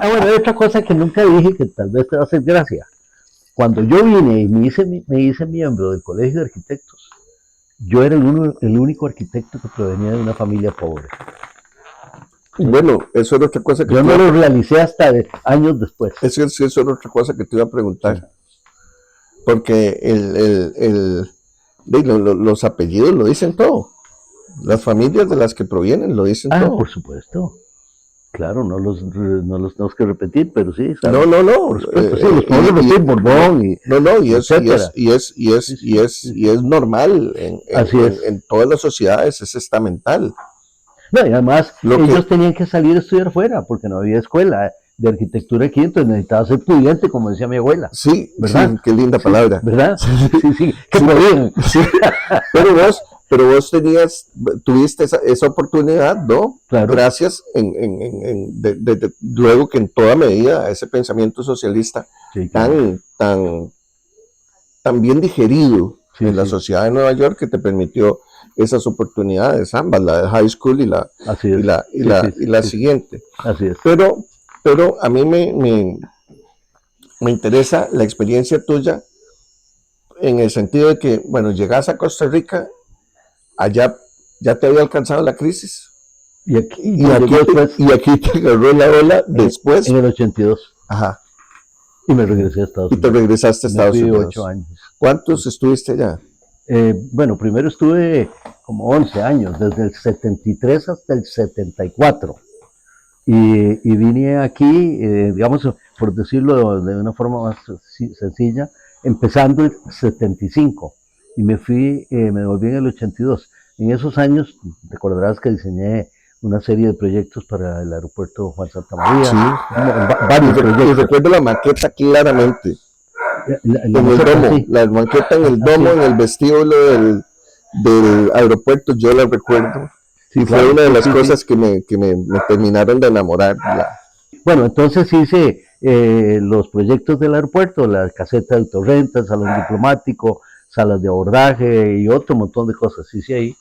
bueno, hay otra cosa que nunca dije que tal vez te va a hacer gracia. Cuando yo vine y me hice miembro del Colegio de Arquitectos, yo era el único arquitecto que provenía de una familia pobre. ¿Sí? Bueno, eso era otra cosa que yo no lo realicé hasta años después. Eso era otra cosa que te iba a preguntar. Sí. Porque los apellidos lo dicen todo. Las familias de las que provienen lo dicen todo. Por supuesto. Claro, no los tenemos que repetir, pero sí. ¿Sabes? No. Por supuesto, sí, los podemos repetir, Borbón y es normal. En todas las sociedades es estamental. No, y además ellos tenían que salir a estudiar fuera, porque no había escuela de arquitectura aquí, entonces necesitaba ser pudiente, como decía mi abuela. Sí, ¿verdad? Sí, qué linda palabra. ¿Verdad? Sí, que podían. Sí. Pero vos tuviste esa oportunidad, ¿no? Claro. Gracias, luego que en toda medida ese pensamiento socialista claro. tan bien digerido en la sociedad de Nueva York que te permitió esas oportunidades, ambas, la de high school y la siguiente. Así es. Pero a mí me interesa la experiencia tuya en el sentido de que, bueno, llegas a Costa Rica, allá ya te había alcanzado la crisis. Y aquí te agarró la ola después. En el 82. Ajá. Y me regresé a Estados Unidos. Y te regresaste a Estados Unidos. 8 años. ¿Cuántos estuviste allá? Bueno, primero estuve como 11 años, desde el 73 hasta el 74. Y vine aquí, digamos, por decirlo de una forma más sencilla, empezando el 75. Y me volví en el 82. En esos años, recordarás que diseñé una serie de proyectos para el aeropuerto Juan Santa María. Sí. Varios proyectos. Y recuerdo la maqueta claramente. La maqueta en el domo, en el vestíbulo del aeropuerto, yo la recuerdo. Sí, y fue una de las cosas que me terminaron de enamorar. Bueno, entonces hice los proyectos del aeropuerto, la caseta de autorrenta, el salón diplomático, salas de abordaje y otro montón de cosas hice ahí.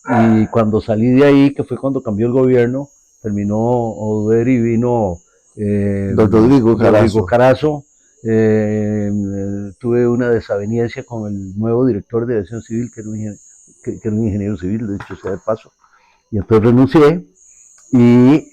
Y cuando salí de ahí, que fue cuando cambió el gobierno, terminó Oduber y vino don Rodrigo Carazo. Tuve una desaveniencia con el nuevo director de aviación civil, que era un ingeniero civil, de hecho sea de paso, y entonces renuncié y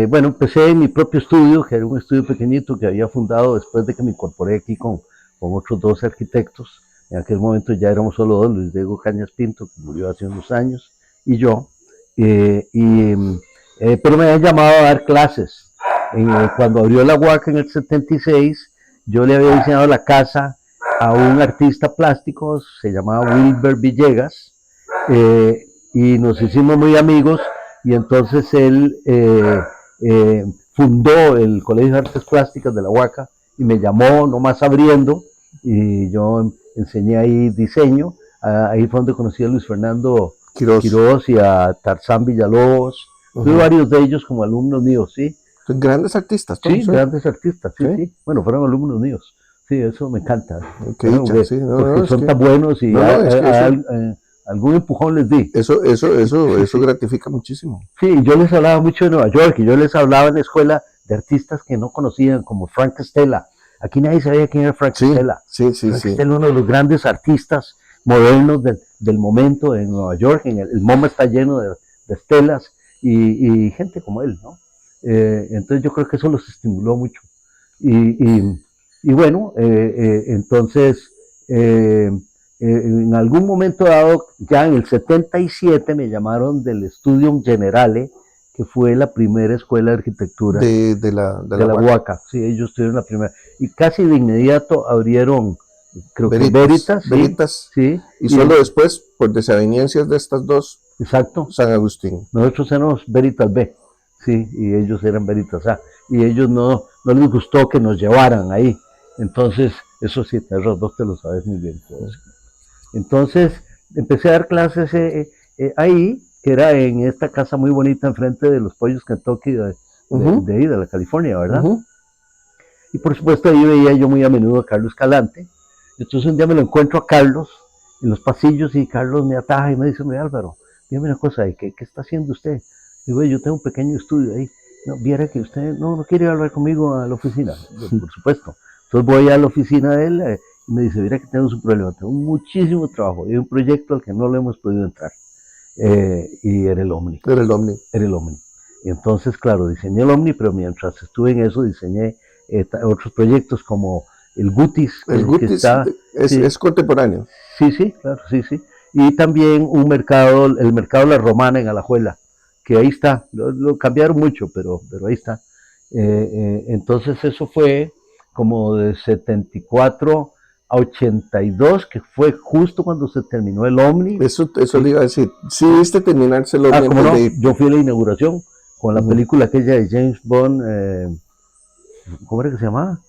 bueno, empecé mi propio estudio, que era un estudio pequeñito que había fundado después de que me incorporé aquí con otros 2 arquitectos. En aquel momento ya éramos solo 2, Luis Diego Cañas Pinto, que murió hace unos años, y yo, pero me habían llamado a dar clases. Cuando abrió la UACA en el 76, yo le había diseñado la casa a un artista plástico, se llamaba Wilber Villegas, y nos hicimos muy amigos, y entonces él fundó el Colegio de Artes Plásticas de la UACA, y me llamó nomás abriendo, y yo enseñé ahí diseño. Ahí fue donde conocí a Luis Fernando Quirós y a Tarzán Villalobos. Tuve varios de ellos como alumnos míos, ¿sí? Son grandes artistas. Sí, grandes artistas, sí. Bueno, fueron alumnos míos. Sí, eso me encanta. Porque son tan buenos y algún empujón les di. Eso gratifica muchísimo. Sí, yo les hablaba mucho de Nueva York, y yo les hablaba en la escuela de artistas que no conocían, como Frank Stella. Aquí nadie sabía quién era Frank Stella. Frank Stella, uno de los grandes artistas modernos del momento en Nueva York. El MoMA está lleno de estelas y gente como él, ¿no? Entonces yo creo que eso los estimuló mucho. Y bueno, entonces en algún momento dado, ya en el 77, me llamaron del Studium Generale, que fue la primera escuela de arquitectura de la UACA. Sí, ellos tuvieron la primera. Y casi de inmediato abrieron, creo que Veritas. Sí. Y solo después, por desavenencias de estas dos, exacto, San Agustín. Nosotros éramos Veritas B, sí, y ellos eran Veritas A. Y ellos no les gustó que nos llevaran ahí. Entonces, eso sí, vos te lo sabes muy bien. Entonces, empecé a dar clases ahí, que era en esta casa muy bonita enfrente de los Pollos Kentucky de la California, ¿verdad? Y por supuesto ahí veía yo muy a menudo a Carlos Calante. Entonces un día me lo encuentro a Carlos en los pasillos, y Carlos me ataja y me dice: Álvaro, dígame una cosa, ¿qué está haciendo usted? Digo: yo tengo un pequeño estudio ahí. no, viera que usted no quiere hablar conmigo a la oficina. Por supuesto. Entonces voy a la oficina de él y me dice, mira que tenemos un problema, tengo muchísimo trabajo, hay un proyecto al que no le hemos podido entrar. Y era el Omni. Era el Omni. Era el Omni. Y entonces, claro, diseñé el Omni, pero mientras estuve en eso, diseñé otros proyectos como el Gutis. El Gutis está, es contemporáneo. Sí, sí, claro, sí, sí. Y también un mercado, el mercado La Romana en Alajuela, que ahí está, lo cambiaron mucho, pero ahí está. Entonces eso fue como de 74 a 82, que fue justo cuando se terminó el Omni. Eso le iba a decir. Sí, viste terminarse el Omni. ¿Cómo no? Yo fui a la inauguración con la película aquella de James Bond, ¿cómo era que se llamaba?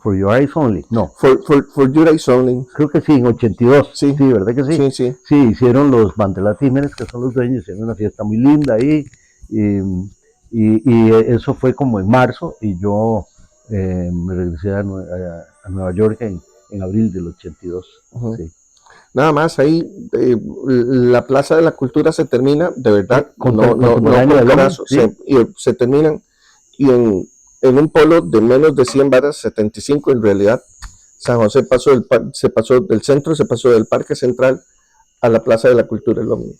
For Your Eyes Only. No. For Your Eyes Only. Creo que sí, en 82. Sí, ¿verdad que sí? Sí, sí. Sí, hicieron los Bandelati Jiménez, que son los dueños, hicieron una fiesta muy linda ahí. Y eso fue como en marzo, y yo me regresé a Nueva York en abril del 82. Sí. Nada más ahí, la Plaza de la Cultura se termina, de verdad, se terminan, y en un polo de menos de 100 varas, 75 en realidad. San José se pasó del centro, se pasó del Parque Central a la Plaza de la Cultura el Omni.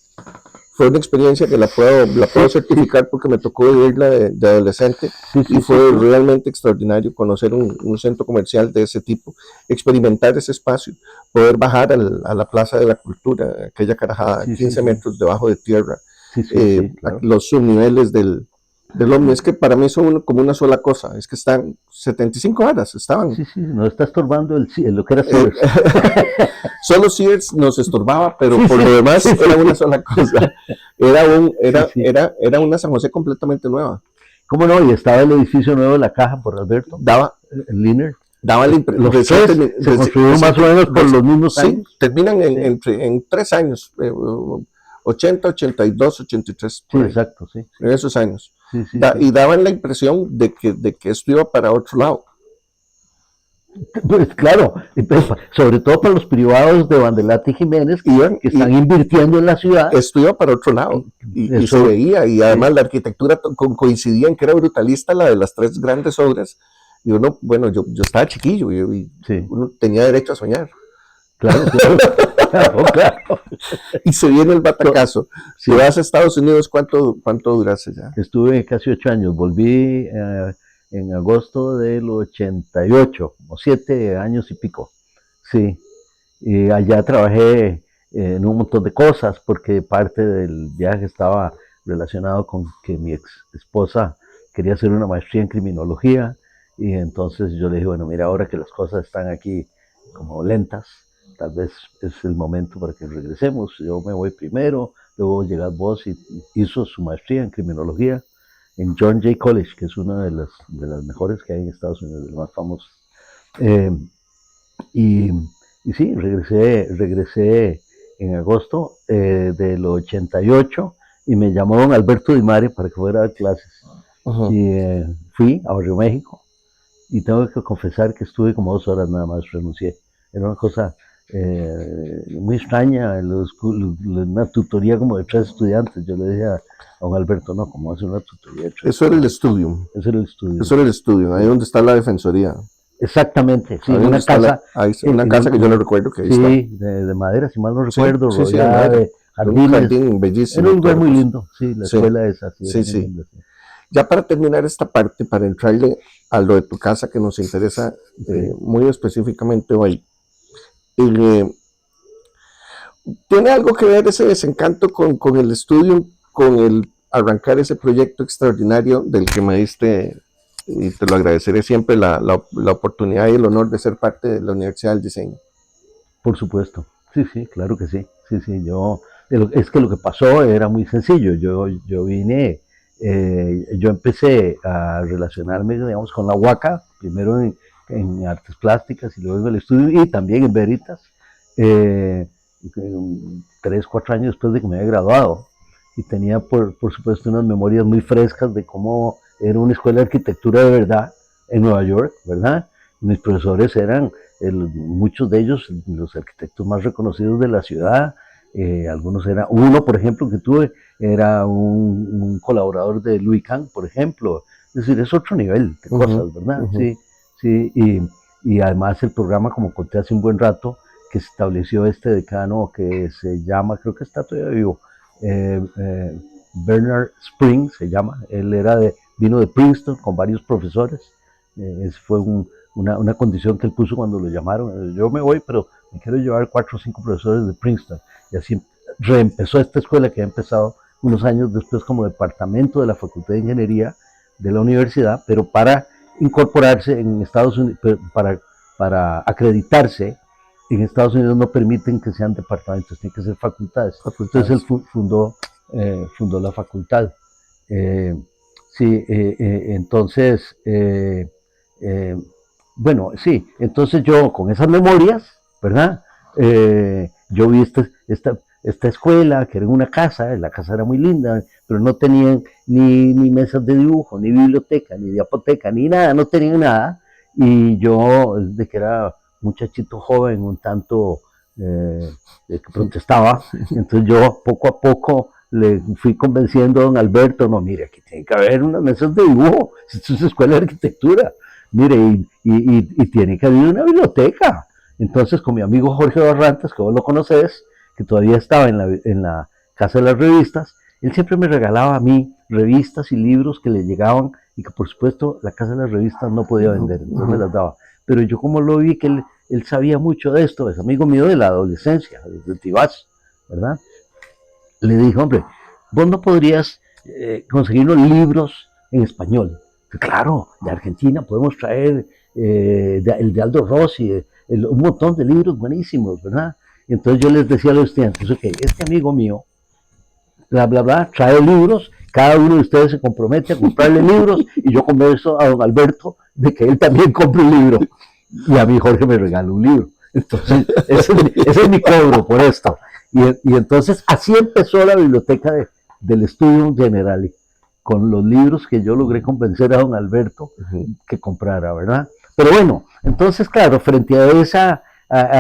Fue una experiencia que la puedo certificar porque me tocó vivirla de adolescente, y fue realmente extraordinario conocer un centro comercial de ese tipo, experimentar ese espacio, poder bajar a la Plaza de la Cultura, aquella carajada, 15 metros debajo de tierra, claro. Los subniveles del Omni, es que para mí son como una sola cosa, es que están 75 horas, estaban. Sí, no está estorbando lo que era Sears. Solo Sears nos estorbaba, pero por lo demás era una sola cosa. Era una San José completamente nueva. ¿Cómo no? Y estaba el edificio nuevo de la Caja por Alberto. El Liner. Daba la impresión. Los tres se construyeron más o menos por los mismos años. Sí, terminan en 3 años. 80, 82, 83. Sí, exacto, sí. En esos años. Y daban la impresión de que esto iba para otro lado. Pues claro, sobre todo para los privados de Bandelati Jiménez que están invirtiendo en la ciudad. Esto iba para otro lado, y se veía, y además la arquitectura coincidía en que era brutalista la de las 3 grandes obras, y uno, bueno, yo estaba chiquillo, y uno tenía derecho a soñar. Claro. Y se viene el batacazo. Si vas a Estados Unidos, ¿cuánto duraste ya? Estuve casi 8 años, volví en agosto del 88, como 7 años y pico. Sí, y allá trabajé en un montón de cosas, porque parte del viaje estaba relacionado con que mi ex esposa quería hacer una maestría en criminología, y entonces yo le dije, bueno, mira, ahora que las cosas están aquí como lentas, tal vez es el momento para que regresemos. Yo me voy primero, luego llegas vos, y hizo su maestría en criminología en John Jay College, que es una de las mejores que hay en Estados Unidos, de las más famosas. Y sí, regresé en agosto del 88, y me llamó don Alberto Di Mare para que fuera a dar clases. Y fui a Barrio México, y tengo que confesar que estuve como 2 horas nada más, renuncié. Era una cosa muy extraña, una tutoría como de 3 estudiantes. Yo le dije a don Alberto, no, ¿cómo hace una tutoría de 3? Eso era el estudio. Eso era el estudio, ahí donde está la defensoría. Exactamente, sí, una casa que yo no recuerdo que ahí está. Sí, de madera, si mal no recuerdo, rodeada de jardines. Un jardín bellísimo. Era un lugar muy lindo, sí, la escuela es así. Sí. Linda, sí. Ya para terminar esta parte, para entrarle a lo de tu casa que nos interesa muy específicamente hoy, ¿tiene algo que ver ese desencanto con el estudio, con el arrancar ese proyecto extraordinario del que me diste, y te lo agradeceré siempre, la oportunidad y el honor de ser parte de la Universidad del Diseño? Por supuesto, sí, claro que sí. Es que lo que pasó era muy sencillo. Yo vine, yo empecé a relacionarme, digamos, con la UACA, primero en artes plásticas y luego en el estudio, y también en Veritas, 3, 4 años después de que me había graduado, y tenía por supuesto unas memorias muy frescas de cómo era una escuela de arquitectura de verdad en Nueva York, ¿verdad? Mis profesores eran, muchos de ellos, los arquitectos más reconocidos de la ciudad. Algunos eran, uno por ejemplo que tuve, era un colaborador de Louis Kahn, por ejemplo, Es decir, es otro nivel de cosas, ¿verdad? Sí, sí, y además el programa, como conté hace un buen rato, que se estableció este decano que se llama, creo que está todavía vivo, Bernard Spring se llama, él vino de Princeton con varios profesores, fue una condición que él puso cuando lo llamaron, yo me voy, pero me quiero llevar 4 o 5 profesores de Princeton, y así reempezó esta escuela que ha empezado unos años después como departamento de la Facultad de Ingeniería de la universidad, pero para incorporarse en Estados Unidos, para acreditarse en Estados Unidos no permiten que sean departamentos, tienen que ser facultades. Entonces él fundó la facultad. Entonces, bueno, sí, entonces yo con esas memorias, ¿verdad? Yo vi esta escuela que era una casa, la casa era muy linda, pero no tenían ni mesas de dibujo, ni biblioteca, ni diapoteca, ni nada, no tenían nada. Y yo, desde que era muchachito joven, un tanto que protestaba, entonces yo poco a poco le fui convenciendo a don Alberto, no, mire, aquí tiene que haber unas mesas de dibujo, esto es escuela de arquitectura, mire, y tiene que haber una biblioteca. Entonces con mi amigo Jorge Barrantes, que vos lo conocés, que todavía estaba en la Casa de las Revistas, él siempre me regalaba a mí revistas y libros que le llegaban y que por supuesto la Casa de las Revistas no podía vender, entonces me las daba. Pero yo como lo vi que él sabía mucho de esto, es amigo mío de la adolescencia, desde Tibás, ¿verdad? Le dije, hombre, vos no podrías conseguir los libros en español. Claro, de Argentina podemos traer el de Aldo Rossi, un montón de libros buenísimos, ¿verdad? Y entonces yo les decía a los estudiantes, ok, este amigo mío, bla, bla, bla, trae libros, cada uno de ustedes se compromete a comprarle libros y yo converso a don Alberto de que él también compre un libro. Y a mí Jorge me regala un libro. Entonces, ese es mi cobro por esto. Y entonces así empezó la biblioteca del Studium Generale, con los libros que yo logré convencer a don Alberto que comprara, ¿verdad? Pero bueno, entonces claro, frente a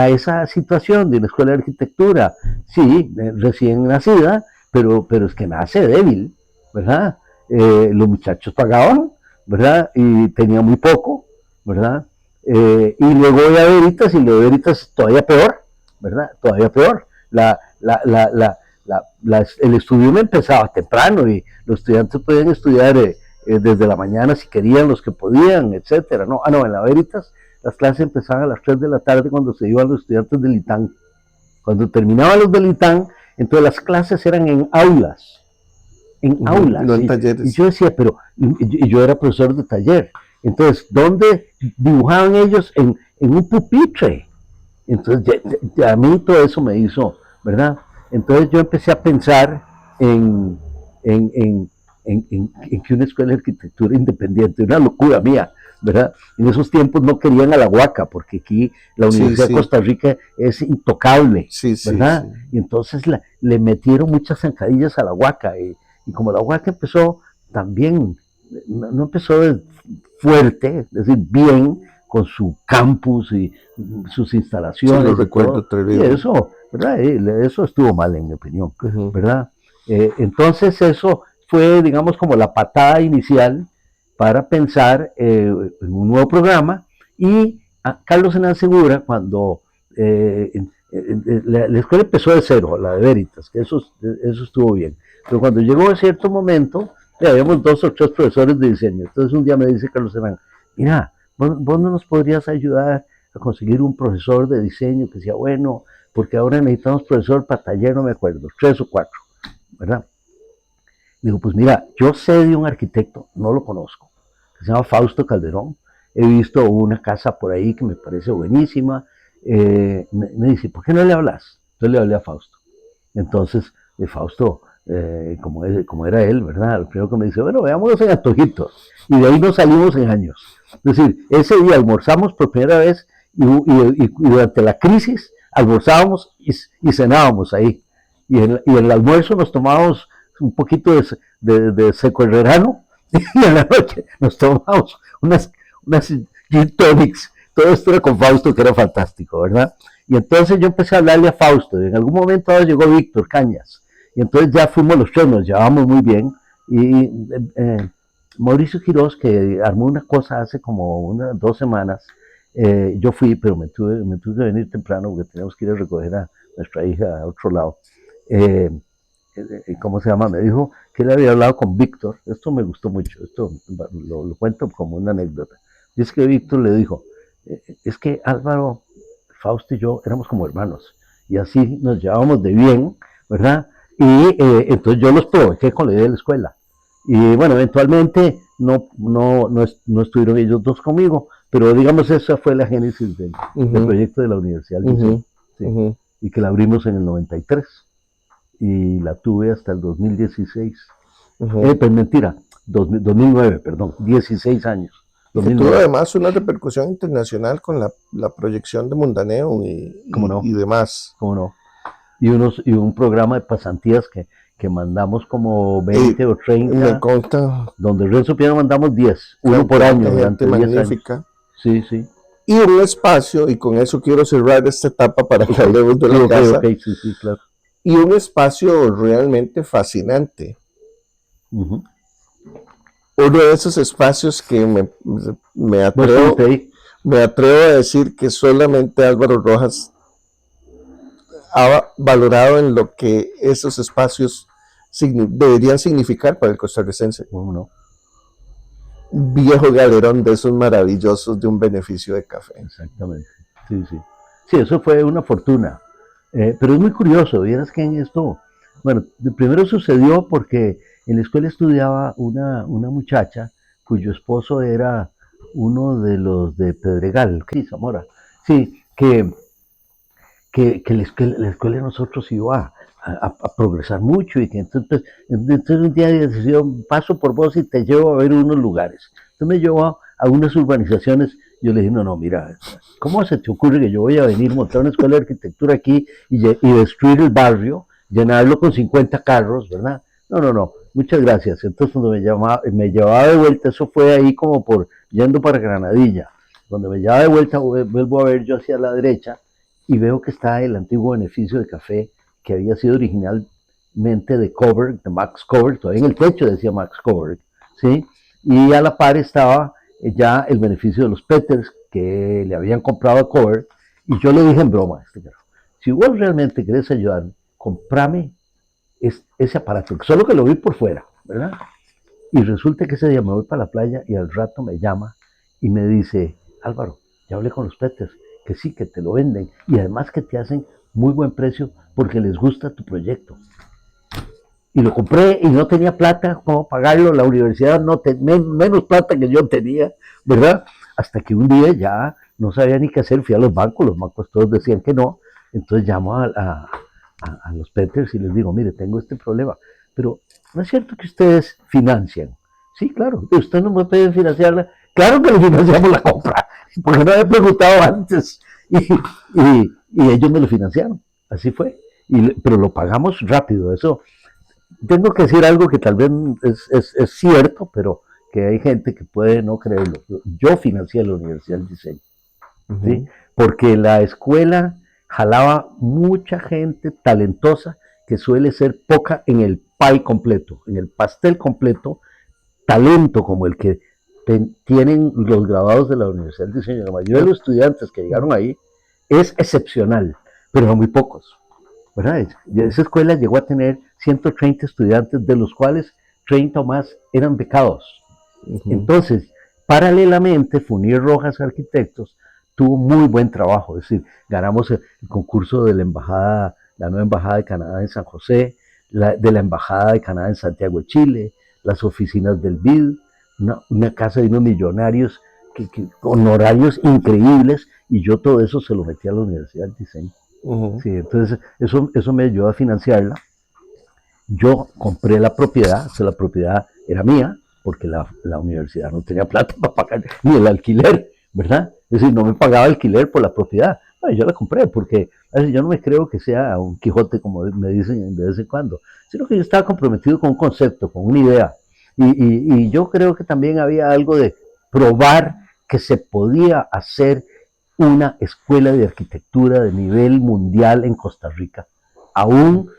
esa situación de una escuela de arquitectura, sí, recién nacida, pero es que nace débil, ¿verdad? Los muchachos pagaban, ¿verdad? Y tenía muy poco, ¿verdad? Y luego voy a Veritas, y lo de Veritas es todavía peor, ¿verdad? Todavía peor. El estudio me empezaba temprano y los estudiantes podían estudiar desde la mañana si querían, los que podían, etcétera, ¿no? En la Veritas las clases empezaban a las 3 de la tarde cuando se iban los estudiantes del ITAN. Cuando terminaban los del ITAN, entonces las clases eran en aulas, no en talleres. Y yo decía, pero yo era profesor de taller, entonces, ¿dónde dibujaban ellos? En un pupitre. Entonces, a mí todo eso me hizo, ¿verdad? Entonces yo empecé a pensar en que una escuela de arquitectura independiente, una locura mía, ¿verdad? En esos tiempos no querían a la Huaca, porque aquí la Universidad de Costa Rica es intocable, ¿verdad? Y entonces le metieron muchas zancadillas a la Huaca, y como la Huaca empezó también, no empezó fuerte, es decir, bien, con su campus y sus instalaciones. Sí, lo recuerdo terrible. Y eso, ¿verdad? Eso estuvo mal, en mi opinión, ¿verdad? Entonces eso fue, digamos, como la patada inicial para pensar en un nuevo programa, y Carlos Henán Segura, cuando la escuela empezó de cero, la de Veritas, que eso estuvo bien, pero cuando llegó a cierto momento, habíamos 2 o 3 profesores de diseño. Entonces un día me dice Carlos Henán, mira, vos no nos podrías ayudar a conseguir un profesor de diseño que sea bueno, porque ahora necesitamos profesor para taller, no me acuerdo, 3 o 4, ¿verdad? Digo, pues mira, yo sé de un arquitecto, no lo conozco, que se llama Fausto Calderón. He visto una casa por ahí que me parece buenísima. Me dice, ¿por qué no le hablas? Entonces le hablé a Fausto. Entonces, Fausto, como era él, ¿verdad? Lo primero que me dice, bueno, veámonos en antojitos. Y de ahí nos salimos en años. Es decir, ese día almorzamos por primera vez y durante la crisis almorzábamos y cenábamos ahí. Y en el almuerzo nos tomábamos un poquito de seco herrerano, y en la noche nos tomábamos unas gin tonics. Todo esto era con Fausto, que era fantástico, ¿verdad? Y entonces yo empecé a hablarle a Fausto, y en algún momento llegó Víctor Cañas, y entonces ya fuimos los 3, nos llevábamos muy bien, y Mauricio Quiroz, que armó una cosa hace como 2 semanas, yo fui, pero me tuve que venir temprano porque teníamos que ir a recoger a nuestra hija a otro lado. ¿Cómo se llama? Me dijo que él había hablado con Víctor, esto me gustó mucho, esto lo cuento como una anécdota. Dice que Víctor le dijo, es que Álvaro, Fausto y yo éramos como hermanos, y así nos llevábamos de bien, ¿verdad? Y entonces yo los provoqué con la idea de la escuela. Y bueno, eventualmente no estuvieron ellos dos conmigo, pero digamos esa fue la génesis del proyecto de la Universidad del Diseño, ¿sí? Y que la abrimos en el 93 y la tuve hasta el 2016. Pues mentira, 2009, perdón, 16 años. Y que tuvo además una repercusión internacional con la proyección de Mundaneo y demás. ¿Cómo no? Y un programa de pasantías que mandamos como 20 o 30. Me consta. Donde Renzo Piano mandamos 10, uno por año durante 10 magnífica. años. Sí, sí. Y un espacio, y con eso quiero cerrar esta etapa para que hablemos de la casa. Sí, claro. Y un espacio realmente fascinante. Uno de esos espacios que me atrevo a decir que solamente Álvaro Rojas ha valorado en lo que esos espacios deberían significar para el costarricense. No. Viejo galerón de esos maravillosos de un beneficio de café. Exactamente, sí. Sí, eso fue una fortuna. Pero es muy curioso, vieras que en esto, bueno, primero sucedió porque en la escuela estudiaba una muchacha cuyo esposo era uno de los de Pedregal, Zamora, sí, que la escuela de nosotros iba a progresar mucho y que entonces un día decidió, paso por vos y te llevo a ver unos lugares. Entonces me llevó a unas urbanizaciones. Yo le dije, no, mira, ¿cómo se te ocurre que yo voy a venir, montar una escuela de arquitectura aquí y destruir el barrio, llenarlo con 50 carros, ¿verdad? No, muchas gracias. Entonces cuando me llevaba de vuelta, eso fue ahí como por yendo para Granadilla. Cuando me llevaba de vuelta, vuelvo a ver yo hacia la derecha y veo que está el antiguo beneficio de café que había sido originalmente de Coburg, de Max Coburg, todavía en el techo decía Max Coburg, ¿sí? Y a la par estaba ya el beneficio de los Peters que le habían comprado a Coburg, y yo le dije en broma, si vos realmente querés ayudarme, comprame ese aparato, solo que lo vi por fuera, ¿verdad? Y resulta que ese día me voy para la playa y al rato me llama y me dice, Álvaro, ya hablé con los Peters, que sí, que te lo venden y además que te hacen muy buen precio porque les gusta tu proyecto. Y lo compré y no tenía plata como pagarlo, la universidad menos plata que yo tenía, ¿verdad? Hasta que un día ya no sabía ni qué hacer, fui a los bancos todos decían que no, entonces llamo a los Peters y les digo, mire, tengo este problema, pero ¿no es cierto que ustedes financian? Sí, claro, usted no me puede financiarla, claro que le financiamos la compra, porque no había preguntado antes, y ellos me lo financiaron, así fue, pero lo pagamos rápido, eso. Tengo que decir algo que tal vez es cierto, pero que hay gente que puede no creerlo. Yo financié la Universidad del Diseño, ¿sí? Porque la escuela jalaba mucha gente talentosa que suele ser poca en el pie completo, en el pastel completo, talento como el que tienen los graduados de la Universidad del Diseño. La mayoría de los estudiantes que llegaron ahí es excepcional, pero son muy pocos, ¿verdad? Esa escuela llegó a tener 130 estudiantes, de los cuales 30 o más eran becados. Entonces, paralelamente, Fournier Rojas Arquitectos tuvo muy buen trabajo, es decir, ganamos el concurso de la embajada, la nueva embajada de Canadá en San José, de la embajada de Canadá en Santiago de Chile, las oficinas del BID, una casa de unos millonarios honorarios increíbles, y yo todo eso se lo metí a la Universidad del Diseño. Sí, entonces eso me ayudó a financiarla. Yo compré la propiedad, o sea, la propiedad era mía, porque la universidad no tenía plata para pagar ni el alquiler, ¿verdad? Es decir, no me pagaba alquiler por la propiedad. Bueno, yo la compré porque yo no me creo que sea un Quijote, como me dicen de vez en cuando, sino que yo estaba comprometido con un concepto, con una idea. Y yo creo que también había algo de probar que se podía hacer una escuela de arquitectura de nivel mundial en Costa Rica, aún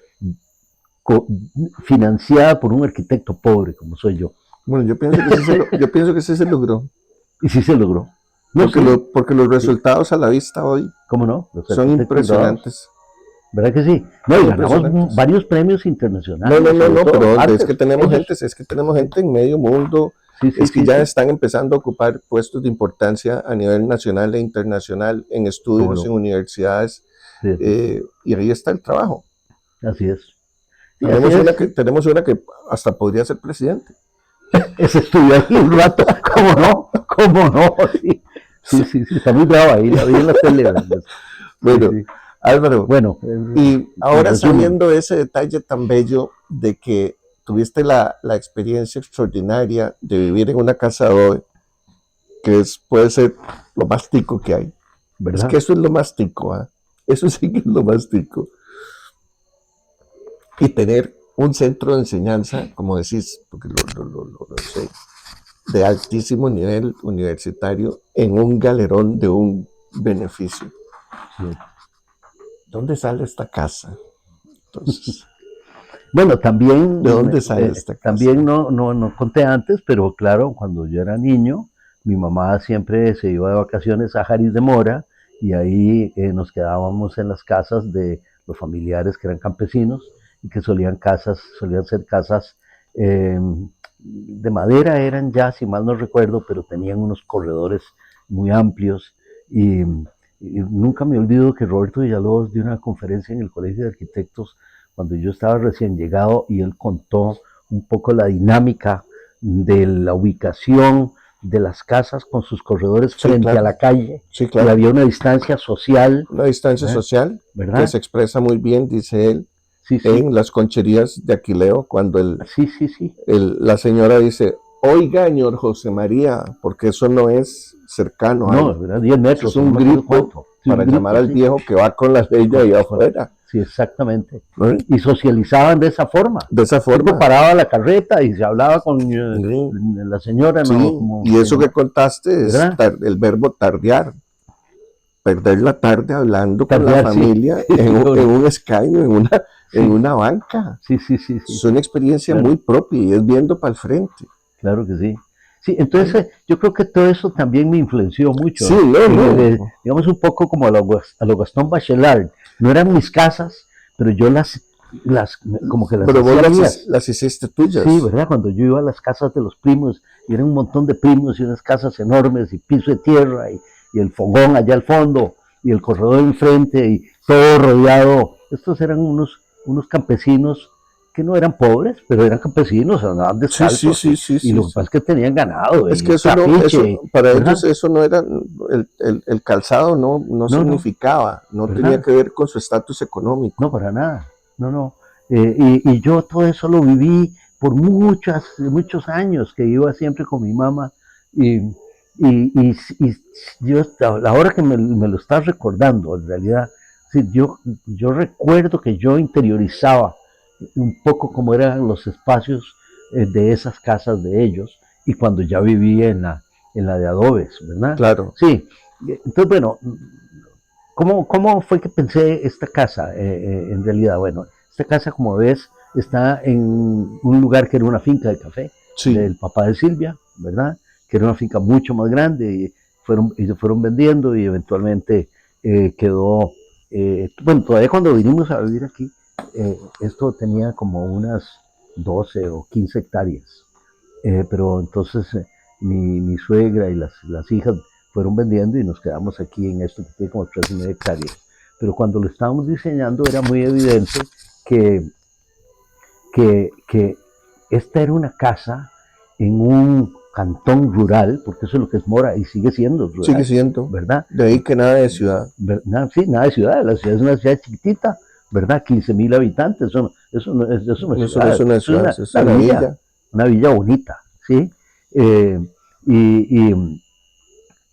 financiada por un arquitecto pobre como soy yo. Bueno, yo pienso que sí se logró. Y sí se logró. No, porque, sí. Porque los resultados a la vista hoy ¿Cómo no? son impresionantes. ¿Verdad que sí? No, y ganamos varios premios internacionales. No, pero es que tenemos gente en medio mundo, que ya están empezando a ocupar puestos de importancia a nivel nacional e internacional en estudios, en universidades, y ahí está el trabajo. Así es. Sí, tenemos una que hasta podría ser presidente. Ese estudió ahí un rato, ¿cómo no? ¿Cómo no? Sí, está muy bravo ahí, la vi en la tele. Bueno, Álvaro, y ahora sabiendo ese detalle tan bello de que tuviste la experiencia extraordinaria de vivir en una casa de adobe, que puede ser lo más tico que hay. ¿Verdad? Es que eso es lo más tico, ¿eh? Eso sí que es lo más tico. Y tener un centro de enseñanza, como decís, porque lo sé, de altísimo nivel universitario en un galerón de un beneficio. Sí. ¿Dónde sale esta casa? Entonces, bueno, también... ¿De dónde sale esta casa? También no conté antes, pero claro, cuando yo era niño, mi mamá siempre se iba de vacaciones a Jariz de Mora y ahí nos quedábamos en las casas de los familiares que eran campesinos y que solían ser casas de madera, eran ya, si mal no recuerdo, pero tenían unos corredores muy amplios y nunca me olvido que Roberto Villalobos dio una conferencia en el Colegio de Arquitectos cuando yo estaba recién llegado y él contó un poco la dinámica de la ubicación de las casas con sus corredores frente a la calle. Sí, claro. Y había una distancia social. Una distancia social, ¿verdad? Que se expresa muy bien, dice él, en las concherías de Aquileo, cuando la señora dice, oiga, señor José María, porque eso no es cercano. No, ¿verdad? 10 metros. Es un grito para llamar al viejo que va con la ley ahí afuera. Sí, exactamente. Y socializaban de esa forma. De esa forma. Paraba la carreta y se hablaba con la señora. Sí, ¿no? Y eso que contaste es el verbo tardear. Perder la tarde hablando con la familia en un escaño, en una banca. Sí. Es una experiencia muy propia y es viendo para el frente. Claro que sí. Sí, entonces yo creo que todo eso también me influenció mucho. Sí, digamos un poco como a lo Gastón Bachelard. No eran mis casas, pero yo como que las pero vos las hiciste tuyas. Sí, ¿verdad? Cuando yo iba a las casas de los primos, y eran un montón de primos y unas casas enormes y piso de tierra y el fogón allá al fondo y el corredor enfrente y todo rodeado. Estos eran unos campesinos que no eran pobres, pero eran campesinos, andaban descalzos. Sí, y lo que pasa es que tenían ganado. Es que para ellos eso no era, el calzado no significaba, no tenía que ver con su estatus económico. No, para nada, no. Y yo todo eso lo viví por muchos años, que iba siempre con mi mamá y yo, a la hora que me lo estás recordando, en realidad, sí, yo recuerdo que yo interiorizaba un poco cómo eran los espacios de esas casas de ellos y cuando ya vivía en la de adobes, ¿verdad? Claro. Sí, entonces bueno, ¿cómo fue que pensé esta casa en realidad? Bueno, esta casa como ves está en un lugar que era una finca de café del papá de Silvia, ¿verdad? Que era una finca mucho más grande y se fueron vendiendo y eventualmente quedó, bueno, todavía cuando vinimos a vivir aquí, esto tenía como unas 12 o 15 hectáreas, pero entonces mi suegra y las hijas fueron vendiendo y nos quedamos aquí en esto que tiene como 3,5 hectáreas. Pero cuando lo estábamos diseñando era muy evidente que esta era una casa en un cantón rural, porque eso es lo que es Mora y sigue siendo rural. Sigue siendo, ¿verdad? De ahí que nada de ciudad. Sí, nada de ciudad, la ciudad es una ciudad chiquitita, ¿verdad? 15,000 habitantes, eso no es una ciudad, es una villa. Una villa bonita, ¿sí? Y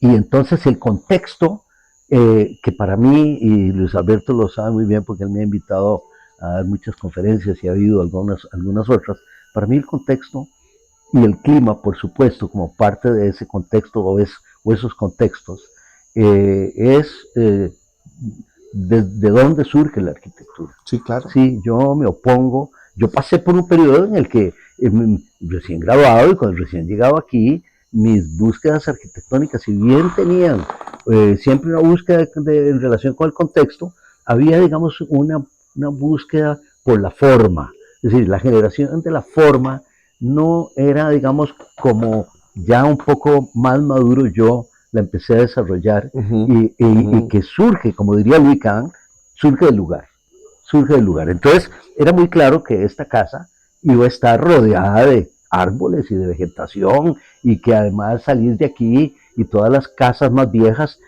entonces el contexto, que para mí, y Luis Alberto lo sabe muy bien porque él me ha invitado a dar muchas conferencias y ha habido algunas otras, para mí el contexto y el clima, por supuesto, como parte de ese contexto o esos contextos, es de dónde surge la arquitectura. Sí, claro. Sí, yo me opongo, yo pasé por un periodo en el que recién graduado y cuando recién llegaba aquí, mis búsquedas arquitectónicas, si bien tenían siempre una búsqueda en relación con el contexto, había, digamos, una búsqueda por la forma. Es decir, la generación de la forma no era, digamos, como ya un poco más maduro yo la empecé a desarrollar y que surge, como diría Louis Kahn, surge del lugar. Surge del lugar. Entonces, era muy claro que esta casa iba a estar rodeada de árboles y de vegetación y que además salir de aquí y todas las casas más viejas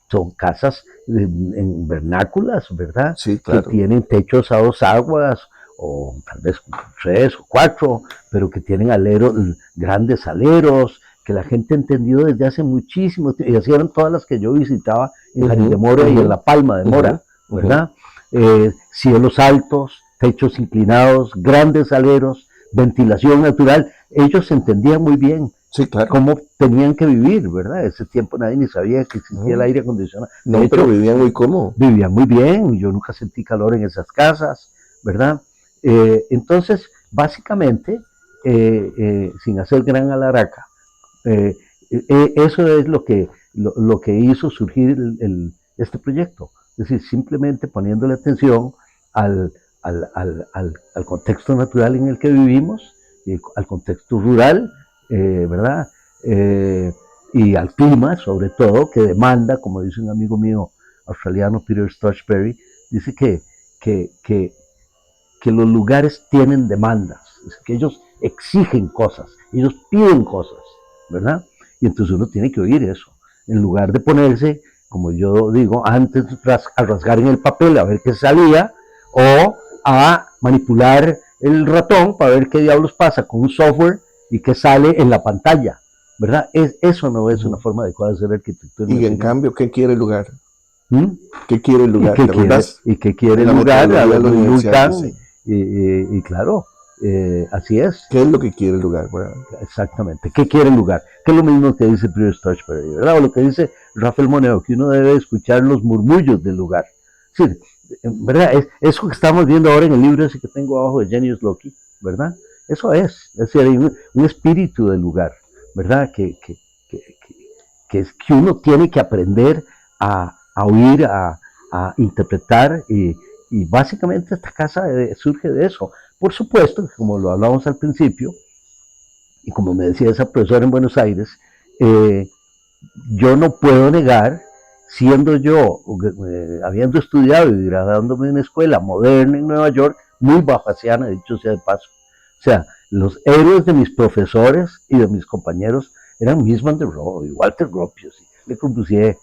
son casas en vernáculas, ¿verdad? Sí, claro. Que tienen techos a 2 aguas o tal vez 3 o 4, pero que tienen aleros, grandes aleros, que la gente entendió desde hace muchísimo tiempo, y así eran todas las que yo visitaba en Jardín de Mora y en La Palma de Mora, ¿verdad? Cielos altos, techos inclinados, grandes aleros, ventilación natural, ellos entendían muy bien sí, claro. cómo tenían que vivir, ¿verdad? Ese tiempo nadie ni sabía que existía el aire acondicionado. No, de hecho, pero vivían muy cómodo. Vivían muy bien, yo nunca sentí calor en esas casas, ¿verdad? Entonces, básicamente, sin hacer gran alaraca, eso es lo que hizo surgir este proyecto. Es decir, simplemente poniéndole atención al contexto natural en el que vivimos, al contexto rural, ¿verdad? Y al clima, sobre todo, que demanda, como dice un amigo mío australiano, Peter Stotchberry, dice que los lugares tienen demandas, que ellos exigen cosas, ellos piden cosas, ¿verdad? Y entonces uno tiene que oír eso, en lugar de ponerse, como yo digo, antes a rasgar en el papel a ver qué salía, o a manipular el ratón para ver qué diablos pasa con un software y qué sale en la pantalla, ¿verdad? Eso no es una forma adecuada de hacer arquitectura. Y en cambio, ¿qué quiere el lugar? ¿Mm? ¿Qué quiere el lugar? ¿Y qué quiere el lugar? Y claro, así es. ¿Qué es lo que quiere el lugar? Bueno, exactamente. ¿Qué quiere el lugar? Que es lo mismo que dice Peter Stotchberry, ¿verdad? O lo que dice Rafael Moneo, que uno debe escuchar los murmullos del lugar. Sí, ¿verdad? Eso que estamos viendo ahora en el libro ese que tengo abajo de Jenius Loki, ¿verdad? Eso es decir, hay un espíritu del lugar, ¿verdad? Que uno tiene que aprender a oír, a interpretar y básicamente esta casa surge de eso. Por supuesto, como lo hablamos al principio, y como me decía esa profesora en Buenos Aires, yo no puedo negar, siendo yo, habiendo estudiado y graduándome en una escuela moderna en Nueva York, muy bajasiana, dicho sea de paso. O sea, los héroes de mis profesores y de mis compañeros eran Mies van der Rohe, Walter Gropius, Le Corbusier,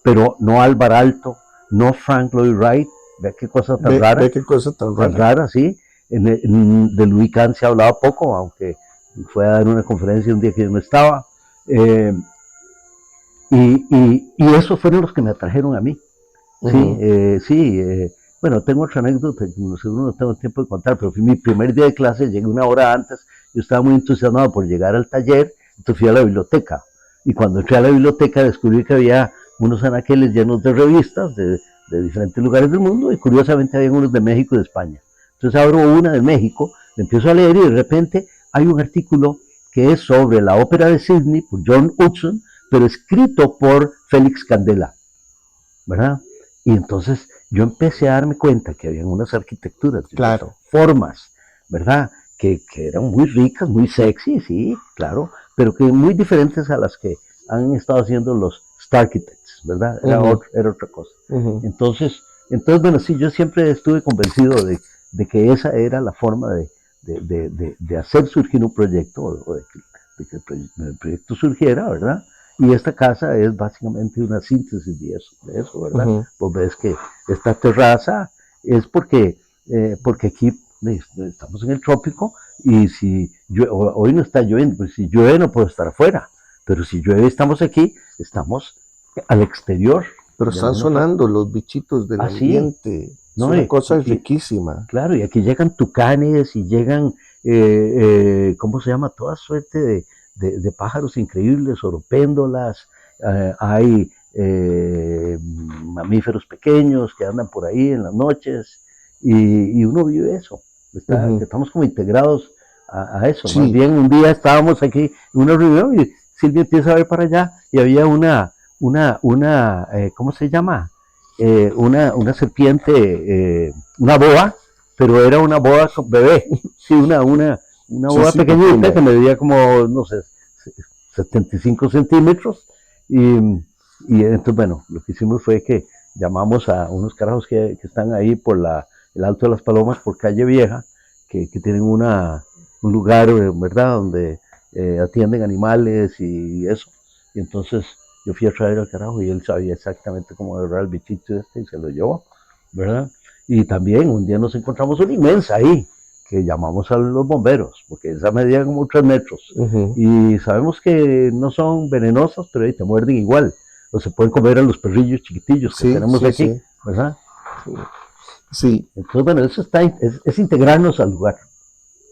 pero no Álvar Alto, no Frank Lloyd Wright. Ve qué cosa tan rara. Ve qué cosa tan rara, sí. De Louis Kahn se hablaba poco, aunque fue a dar una conferencia un día que yo no estaba. Y esos fueron los que me atrajeron a mí. Bueno, tengo otra anécdota que seguro no tengo tiempo de contar, pero fue mi primer día de clase, llegué una hora antes, yo estaba muy entusiasmado por llegar al taller, entonces fui a la biblioteca. Y cuando entré a la biblioteca descubrí que había unos anaqueles llenos de revistas de diferentes lugares del mundo, y curiosamente había unos de México y de España. Entonces abro una de México, le empiezo a leer y de repente hay un artículo que es sobre la ópera de Sydney por John Hudson, pero escrito por Félix Candela, ¿verdad? Y entonces yo empecé a darme cuenta que había unas arquitecturas, claro, formas, ¿verdad? Que eran muy ricas, muy sexy, sí, claro, pero que muy diferentes a las que han estado haciendo los Starchitects, ¿verdad? Era otra cosa. Entonces, bueno, sí, yo siempre estuve convencido de que esa era la forma de hacer surgir un proyecto, o de que el proyecto surgiera, ¿verdad? Y esta casa es básicamente una síntesis de eso, ¿verdad? Vos ves que esta terraza es porque aquí estamos en el trópico y si hoy no está lloviendo, pues si llueve no puedo estar afuera, pero si llueve estamos aquí, estamos al exterior. Pero están sonando los bichitos del ambiente. No, es una cosa riquísima. Claro, y aquí llegan tucanes y llegan, ¿cómo se llama? Toda suerte de pájaros increíbles, oropéndolas, hay mamíferos pequeños que andan por ahí en las noches y uno vive eso. Ujú. estamos como integrados a eso. Sí. Más bien un día estábamos aquí en una reunión y Silvia empieza a ver para allá y había ¿cómo se llama? Una serpiente, una boa, pero era una boa con bebé, sí, una Sí, boa sí, pequeñita pequeña. que medía como, no sé, 75 centímetros. Y entonces, bueno, lo que hicimos fue que llamamos a unos carajos que están ahí por el Alto de las Palomas, por Calle Vieja, que tienen un lugar, ¿verdad?, donde atienden animales y eso. Y entonces yo fui a traer al carajo y él sabía exactamente cómo agarrar el bichito este y se lo llevó, ¿verdad? Y también un día nos encontramos una inmensa ahí, que llamamos a los bomberos, porque esa medía como 3 metros. Ujú. Y sabemos que no son venenosas, pero ahí te muerden igual. O se pueden comer a los perrillos chiquitillos que Sí, tenemos sí, aquí, sí, ¿verdad? sí. Entonces, bueno, eso es integrarnos al lugar,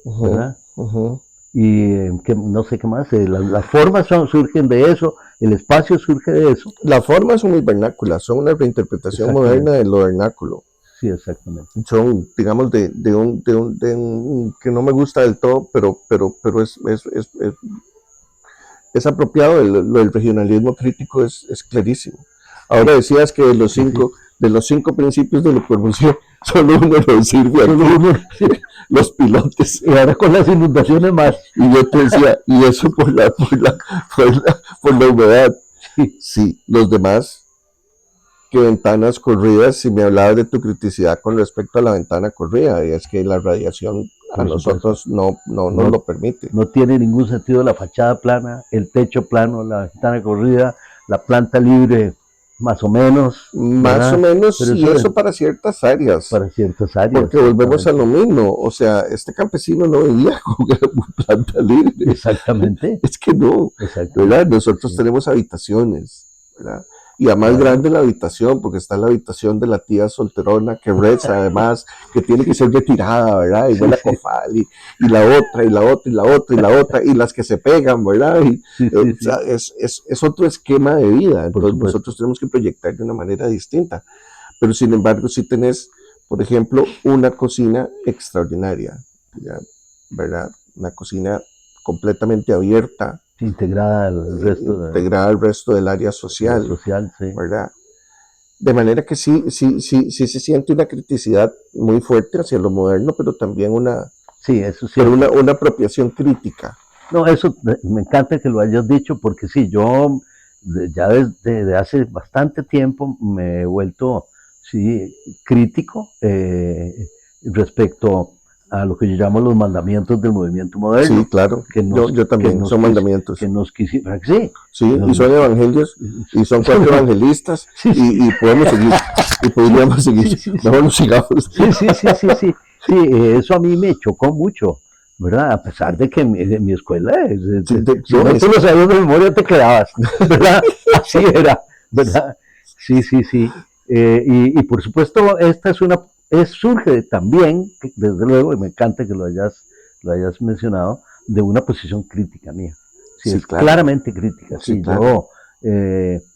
Ujú, ¿verdad? ujú. Y no sé qué más, las formas surgen de eso, el espacio surge de eso. Las formas son muy vernáculas, son una reinterpretación moderna Exactamente, de lo vernáculo. sí, exactamente. Son, digamos, que no me gusta del todo, pero es apropiado. Lo del regionalismo crítico es clarísimo. Ahora Sí, decías que sí, sí. de los cinco principios de Le Corbusier, solo uno nos sirve Solo aquí, uno, sí. los pilotes. Y ahora con las inundaciones más. Y yo te decía, y eso por la humedad. Sí, Sí, los demás, que ventanas corridas, si me hablabas de tu criticidad con respecto a la ventana corrida, y es que la radiación a por supuesto. nosotros no nos No, lo permite. no tiene ningún sentido la fachada plana, el techo plano, la ventana corrida, la planta libre, más o menos, Más o ¿verdad? menos, Pero y eso es eso para ciertas áreas, para ciertas áreas, porque volvemos a lo exactamente. mismo, o sea, este campesino no vivía con planta libre, Exactamente, es que no, ¿verdad? exactamente. Nosotros Sí, tenemos habitaciones, ¿verdad? Y a más claro. grande la habitación, porque está la habitación de la tía solterona que reza, además, que tiene que ser retirada, ¿verdad? Y Sí, huele a sí, cofal, y la otra, y la otra, y la otra, y la otra, y las que se pegan, ¿verdad? sí, O sí, sea, sí, es otro esquema de vida, por entonces supuesto. nosotros tenemos que proyectar de una manera distinta. Pero sin embargo, si tenés, por ejemplo, una cocina extraordinaria, ¿ya? ¿Verdad? Una cocina completamente abierta, Integrada al resto de integrada al resto del área la social, social, sí. ¿verdad? De manera que sí se siente una criticidad muy fuerte hacia lo moderno, pero también Sí, eso es cierto. una apropiación crítica. No, eso me encanta que lo hayas dicho porque sí, yo ya desde hace bastante tiempo me he vuelto, sí, crítico respecto a lo que yo llamo los mandamientos del movimiento Sí, moderno, claro, yo que también, nos son quis, mandamientos. que nos quisieron, sí, Sí, y son evangelios, y son cuatro evangelistas, sí, sí, y podemos seguir, y podríamos seguir. sí, sí, Mejor sí, no sigamos. sí, sí, sí, sí, sí, sí, eso a mí me chocó mucho, ¿verdad? A pesar de que mi escuela, Sí, si no, no te es, lo sabías de memoria te quedabas, ¿verdad? Así era, ¿verdad? Sí, sí, sí. Y por supuesto, esta surge también, desde luego, y me encanta que lo hayas mencionado, de una posición crítica mía. Sí, sí, es claro, claramente crítica, sí, sí, claro. yo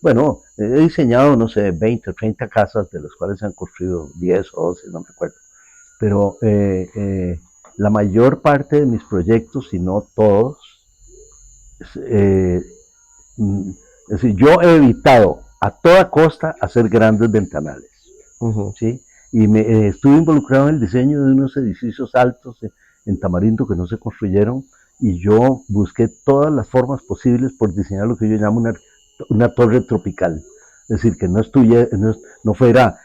bueno, he diseñado, no sé, 20 o 30 casas, de las cuales se han construido 10 o 12, no me acuerdo. Pero la mayor parte de mis proyectos, si no todos, eh, es decir, yo he evitado a toda costa hacer grandes ventanales, Ujú. ¿sí? Y estuve involucrado en el diseño de unos edificios altos en Tamarindo que no se construyeron y yo busqué todas las formas posibles por diseñar lo que yo llamo una torre tropical. Es decir, que no fuera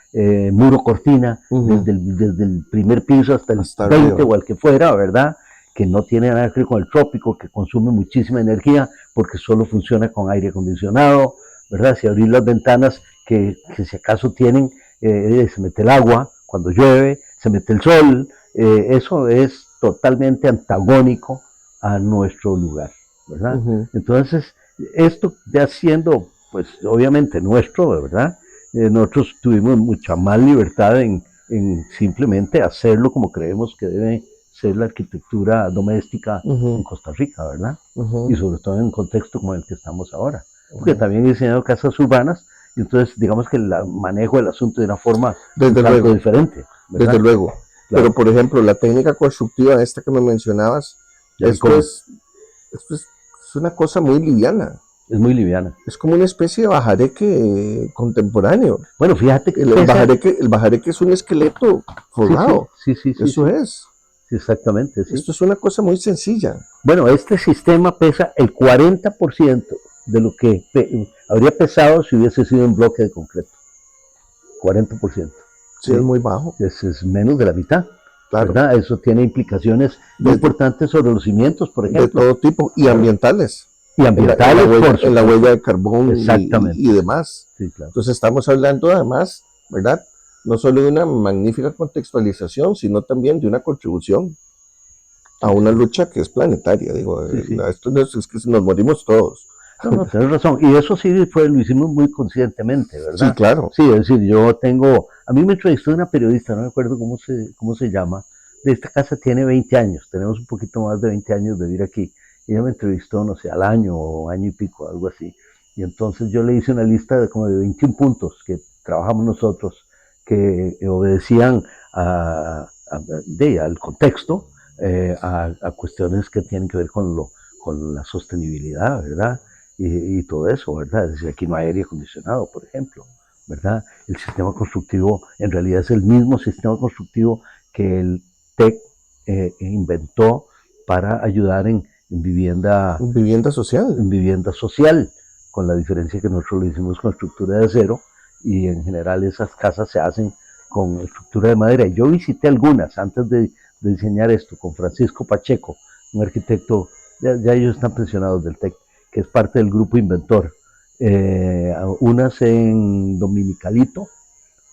muro cortina Ujú. desde el primer piso hasta el Hasta 20 arriba. o al que fuera, ¿verdad? Que no tiene nada que ver con el trópico, que consume muchísima energía porque solo funciona con aire acondicionado, ¿verdad? Si abrís las ventanas que si acaso tienen se mete el agua cuando llueve, se mete el sol, eso es totalmente antagónico a nuestro lugar, ¿verdad? Ujú. Entonces, esto ya siendo, pues obviamente nuestro, ¿verdad? Nosotros tuvimos mucha más libertad en simplemente hacerlo como creemos que debe ser la arquitectura doméstica en Ujú. Costa Rica, ¿verdad? Y Ujú. sobre todo en un contexto como el que estamos ahora. Porque Ujú. también he diseñado casas urbanas y entonces digamos que manejo el asunto de una forma un Desde tanto luego, diferente, desde ¿verdad? luego. Pero, por ejemplo, la técnica constructiva esta que me mencionabas, esto es una cosa muy liviana. Es muy liviana. Es como una especie de bajareque contemporáneo. Bueno, fíjate que el bajareque es un esqueleto forrado. Sí. Eso es. Sí, exactamente, sí. Esto es una cosa muy sencilla. Bueno, este sistema pesa el 40% de lo que habría pesado si hubiese sido un bloque de concreto. 40%. Sí, es muy bajo. Es menos de la mitad. Claro. ¿Verdad? Eso tiene implicaciones muy importantes sobre los cimientos, por ejemplo. De todo tipo, y ambientales. Y ambientales, en la huella de carbón y demás. Sí, claro. Entonces estamos hablando además, ¿verdad? No solo de una magnífica contextualización, sino también de una contribución a una lucha que es planetaria. Digo, esto no es que nos morimos todos. No, tienes razón. Y eso sí lo hicimos muy conscientemente, ¿verdad? Sí, claro. Sí, es decir, a mí me entrevistó una periodista, no me acuerdo cómo se llama, de esta casa tiene 20 años, tenemos un poquito más de 20 años de vivir aquí. Ella me entrevistó, no sé, al año o año y pico, algo así. Y entonces yo le hice una lista de como de 21 puntos que trabajamos nosotros, que obedecían al contexto, a cuestiones que tienen que ver con la sostenibilidad, ¿verdad? Y todo eso, ¿verdad? Es decir, aquí no hay aire acondicionado, por ejemplo, ¿verdad? El sistema constructivo en realidad es el mismo sistema constructivo que el TEC inventó para ayudar en vivienda social. En vivienda social, con la diferencia que nosotros lo hicimos con estructura de acero y en general esas casas se hacen con estructura de madera. Yo visité algunas antes de diseñar esto con Francisco Pacheco, un arquitecto, ya ellos están pensionados del TEC, que es parte del grupo inventor. Unas en Dominicalito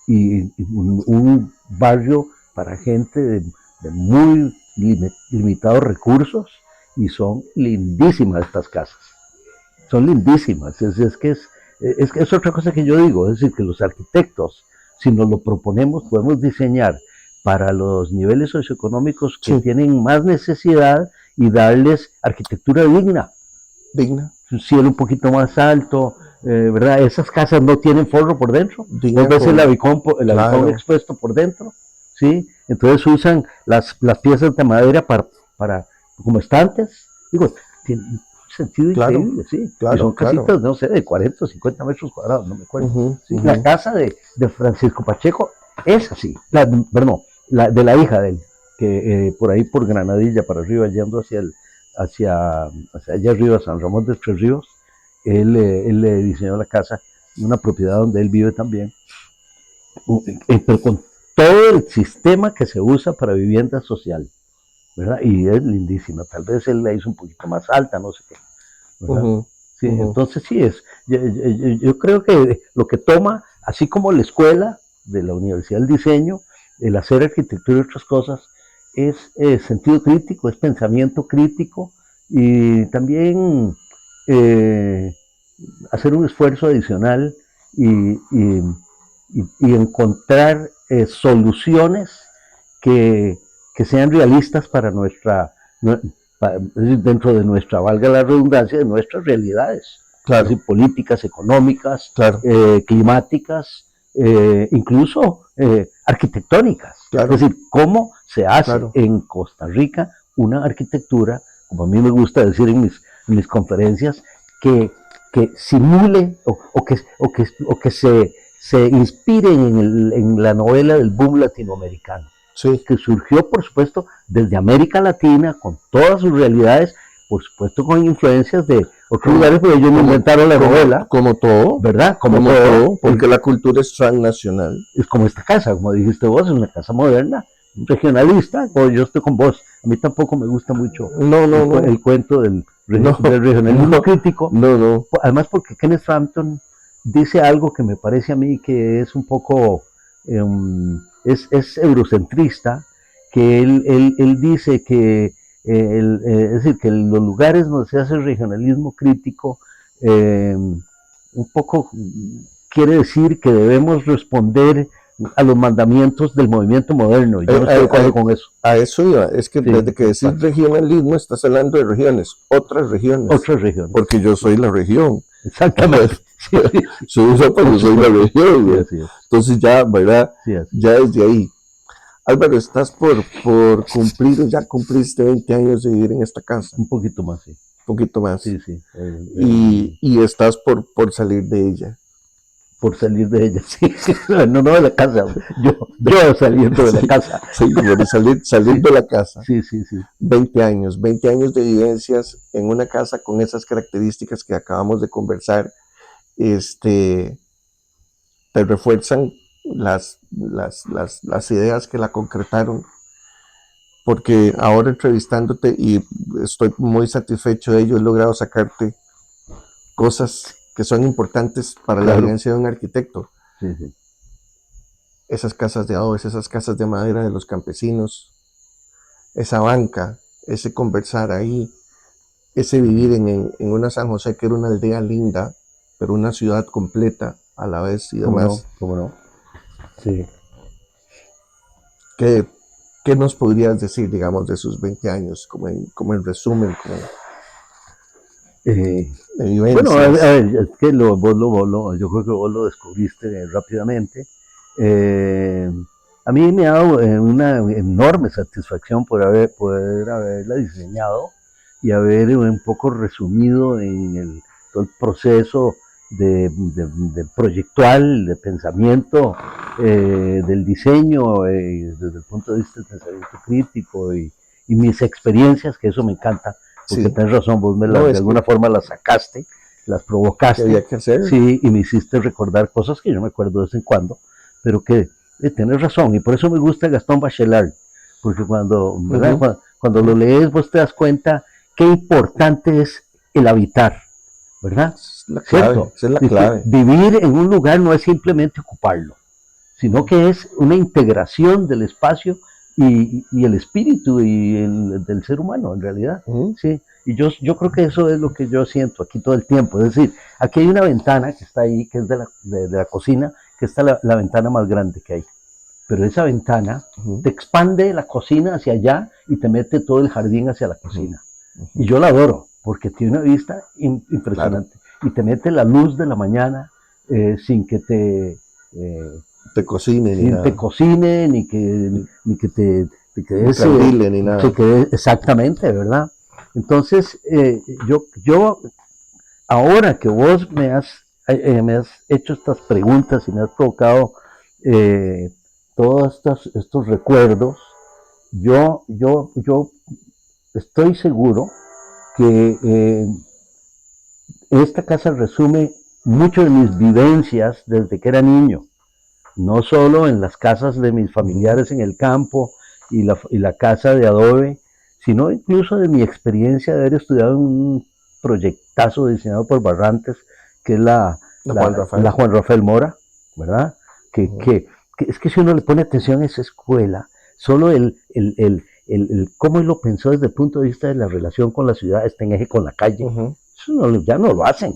y un barrio para gente de muy limitados recursos, y son lindísimas estas casas. Son lindísimas. Es que es otra cosa que yo digo, es decir, que los arquitectos, si nos lo proponemos, podemos diseñar para los niveles socioeconómicos que tienen más necesidad y darles arquitectura digna. Un cielo un poquito más alto, ¿verdad? Esas casas no tienen forro por dentro. Vos ves el abicón expuesto por dentro, ¿sí? Entonces usan las piezas de madera para como estantes. Digo, tiene un sentido increíble, sí. Y son casitas, no sé, de 40 o 50 metros cuadrados, no me acuerdo. ¿Sí? La casa de Francisco Pacheco es así. De la hija de él, que por ahí por Granadilla para arriba, yendo hacia allá arriba, San Ramón de Tres Ríos, él le diseñó la casa, una propiedad donde él vive también, pero con todo el sistema que se usa para vivienda social, ¿verdad? Y es lindísima. Tal vez él la hizo un poquito más alta, no sé qué, ¿verdad? Sí, entonces sí es. Yo creo que lo que toma, así como la escuela de la Universidad del Diseño, el hacer arquitectura y otras cosas, es sentido crítico, es pensamiento crítico y también hacer un esfuerzo adicional y encontrar soluciones que sean realistas para dentro de nuestra, valga la redundancia, de nuestras realidades, claro. Así, políticas, económicas, claro. Climáticas, incluso arquitectónicas. Claro. Es decir, cómo se hace claro. en Costa Rica una arquitectura, como a mí me gusta decir en mis conferencias, que simule o que se inspiren en la novela del boom latinoamericano. Sí. Que surgió, por supuesto, desde América Latina, con todas sus realidades, por supuesto con influencias de otros lugares, porque ellos no inventaron la novela. Como todo. ¿Verdad? Como todo, porque la cultura es transnacional. Es como esta casa, como dijiste vos, es una casa moderna, regionalista, o yo estoy con vos. A mí tampoco me gusta mucho el cuento del regionalismo crítico. No. Además porque Kenneth Frampton dice algo que me parece a mí que es un poco... es eurocentrista, que él dice que es decir, que en los lugares donde se hace el regionalismo crítico, un poco quiere decir que debemos responder a los mandamientos del movimiento moderno. Yo no estoy de acuerdo con eso. A eso iba, es que desde que decís regionalismo estás hablando de regiones, otras regiones. Porque yo soy la región. Exactamente. Soy la región. Entonces ya, ¿verdad? Ya desde ahí. Álvaro, estás por cumplir, ya cumpliste 20 años de vivir en esta casa. Un poquito más, sí. Un poquito más. Sí, sí. Y estás por salir de ella. Por salir de ella, sí. No de la casa, yo saliendo de la casa. Sí, por salir sí, de la casa. Sí, sí, sí. 20 años de vivencias en una casa con esas características que acabamos de conversar, te refuerzan las ideas que la concretaron, porque ahora entrevistándote, y estoy muy satisfecho de ello, he logrado sacarte cosas que son importantes para la vivencia de un arquitecto. Sí, sí. Esas casas de adobe, esas casas de madera de los campesinos, esa banca, ese conversar ahí, ese vivir en una San José que era una aldea linda, pero una ciudad completa a la vez y demás. ¿Cómo no? Sí. ¿Qué nos podrías decir, digamos, de esos 20 años, como en resumen, de vivencias? Bueno, a ver, es que yo creo que vos lo descubriste rápidamente. A mí me ha dado una enorme satisfacción poder haberla diseñado y haber un poco resumido en todo el proceso de proyectual, de pensamiento, del diseño, desde el punto de vista del pensamiento crítico y mis experiencias, que eso me encanta, porque Sí. tenés razón, vos de alguna forma las sacaste, las provocaste, había que hacer. Sí, y me hiciste recordar cosas que yo me acuerdo de vez en cuando, pero que tenés razón, y por eso me gusta Gastón Bachelard, porque cuando lo lees vos te das cuenta qué importante es el habitar, ¿verdad? Es la clave, esa es la clave. Vivir en un lugar no es simplemente ocuparlo, sino que es una integración del espacio y el espíritu del ser humano, en realidad. Sí. Y yo creo que eso es lo que yo siento aquí todo el tiempo. Es decir, aquí hay una ventana que está ahí, que es de la cocina, que está la ventana más grande que hay. Pero esa ventana te expande la cocina hacia allá y te mete todo el jardín hacia la cocina. Y yo la adoro, porque tiene una vista impresionante. Claro. Y te mete la luz de la mañana sin que te cocine, ni que te quedes ni nada. Exactamente, ¿verdad? Entonces, yo ahora que vos me has hecho estas preguntas y me has provocado todos estos recuerdos, yo estoy seguro que esta casa resume mucho de mis vivencias desde que era niño, no solo en las casas de mis familiares en el campo y la casa de adobe, sino incluso de mi experiencia de haber estudiado en un proyectazo diseñado por Barrantes, que es la Juan Rafael Mora, ¿verdad? Que es que si uno le pone atención a esa escuela, solo cómo él lo pensó desde el punto de vista de la relación con la ciudad, está en eje con la calle, eso ya no lo hacen,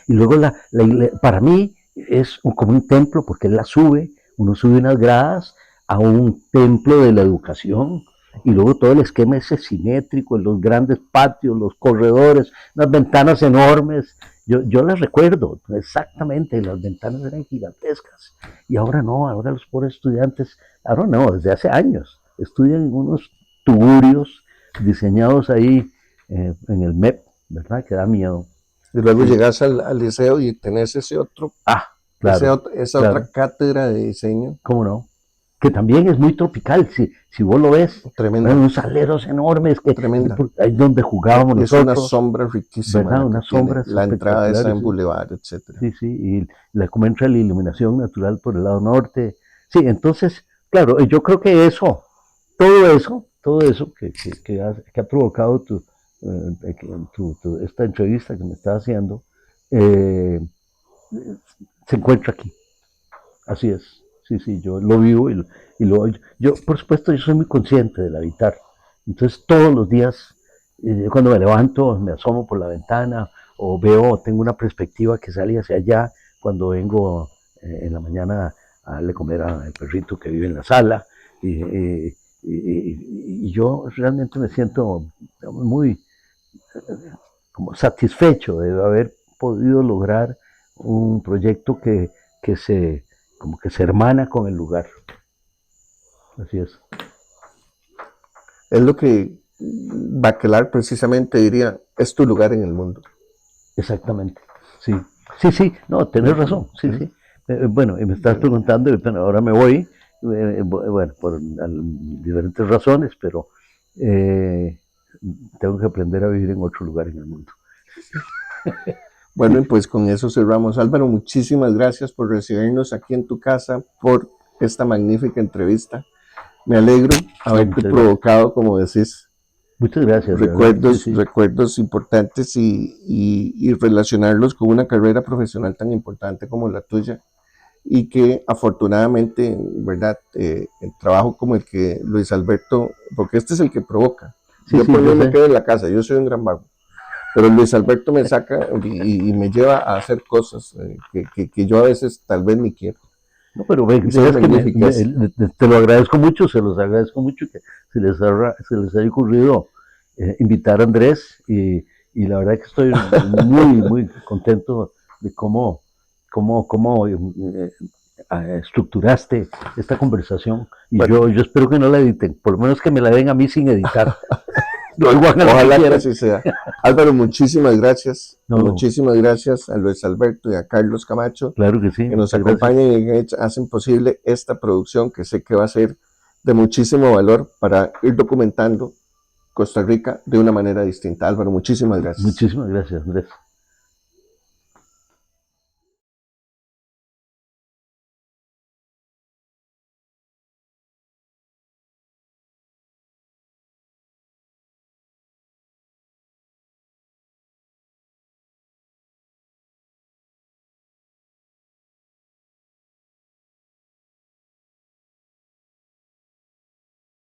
Y luego para mí es como un templo, porque él uno sube unas gradas a un templo de la educación, y luego todo el esquema ese simétrico, en los grandes patios, los corredores, las ventanas enormes. Yo las recuerdo exactamente, las ventanas eran gigantescas, y ahora no, ahora los pobres estudiantes, ahora no, desde hace años, estudian en unos tuburios diseñados ahí en el MEP, ¿verdad? Que da miedo. Y luego llegas al liceo y tenés ese otro, claro, esa otra cátedra de diseño. ¿Cómo no? Que también es muy tropical, si vos lo ves. Tremenda. Unos aleros enormes, Tremenda. Ahí donde jugábamos y nosotros. Es una sombra riquísima. ¿Verdad? Una sombra la entrada esa en Boulevard, etc. Sí, y como entra la iluminación natural por el lado norte. Sí, entonces, claro, yo creo que todo eso que ha provocado esta entrevista que me está haciendo, se encuentra aquí. Así es. Sí, yo lo vivo yo, por supuesto, yo soy muy consciente del habitar. Entonces, todos los días, cuando me levanto, me asomo por la ventana o tengo una perspectiva que sale hacia allá cuando vengo en la mañana a darle comer al perrito que vive en la sala. Y yo realmente me siento muy como satisfecho de haber podido lograr un proyecto que se hermana con el lugar. Así es. Es lo que Bachelard precisamente diría, es tu lugar en el mundo. Exactamente, sí. Sí, no, tenés razón, sí. Bueno, y me estás preguntando, bueno, ahora me voy, bueno, por diferentes razones, pero tengo que aprender a vivir en otro lugar en el mundo. Bueno, y pues con eso cerramos. Álvaro, muchísimas gracias por recibirnos aquí en tu casa, por esta magnífica entrevista. Me alegro haberte provocado, como decís, muchas gracias, recuerdos importantes y relacionarlos con una carrera profesional tan importante como la tuya, y que afortunadamente, ¿verdad? El trabajo como el que Luis Alberto, porque este es el que provoca. Yo por mí me quedo en la casa, yo soy un gran vago, pero Luis Alberto me saca y me lleva a hacer cosas que yo a veces tal vez ni quiero. No, pero es que te lo agradezco mucho, se los agradezco mucho que se les haya ocurrido invitar a Andrés y la verdad que estoy muy contento de cómo estructuraste esta conversación y bueno, yo espero que no la editen, por lo menos que me la den a mí sin editar. Ojalá que así sea. Álvaro, muchísimas gracias. No. Muchísimas gracias a Luis Alberto y a Carlos Camacho, claro que, sí, que nos acompañan y hacen posible esta producción que sé que va a ser de muchísimo valor para ir documentando Costa Rica de una manera distinta. Álvaro, muchísimas gracias. Muchísimas gracias, Andrés.